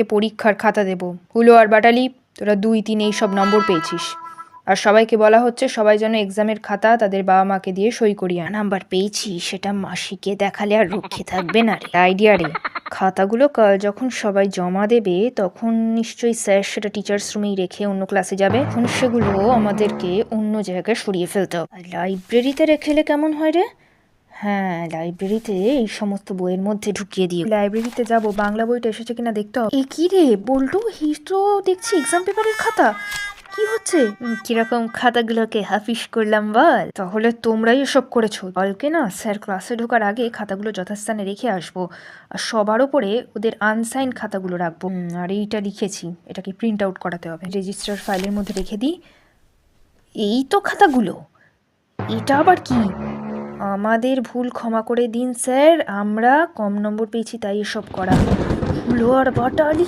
পরীক্ষার খাতা দেবো। হুলো আর বাটালি, তোরা 2, 3 এই সব নম্বর পেয়েছিস। আর সবাইকে বলা হচ্ছে সবাই যেন এক্সামের খাতা তাদের বাবা মাকে দিয়ে সই করিয়ে নাম্বার পেয়েছি সেটা মাসিকে দেখালে আর রক্ষে থাকবে না রে। আইডিয়া রে। খাতাগুলো কাল যখন সবাই জমা দেবে তখন নিশ্চয়ই স্যার সেটা টিচার্স রুমেই রেখে অন্য ক্লাসে যাবে। এখন সেগুলো আমাদেরকে অন্য জায়গায় সরিয়ে ফেলতে হবে। লাইব্রেরিতে রেখেলে কেমন হয় রে? হ্যাঁ, লাইব্রেরিতে এই সমস্ত বইয়ের মধ্যে ঢুকিয়ে দিও। লাইব্রেরিতে যাব, বাংলা বইটা এসেছে কিনা দেখতে হবে। এ কি রে বল্টু, তো দেখছি এক্সাম পেপারের খাতা। কি হচ্ছে? কিরকম খাতাগুলোকে হাফিস করলাম বল। তাহলে তোমরাই এসব করেছো। কালকে না স্যার ক্লাসে ঢোকার আগে খাতাগুলো যথাস্থানে রেখে আসবো, আর সবার ওপরে ওদের আনসাইন খাতাগুলো রাখবো। আর এইটা লিখেছি, এটাকে প্রিন্ট আউট করাতে হবে, রেজিস্টার ফাইলের মধ্যে রেখে দিই। এই তো খাতাগুলো। এটা আবার কি? আমাদের ভুল ক্ষমা করে দিন স্যার, আমরা কম নম্বর পেয়েছি তাই এসব করা। হুলো আর বাটালি।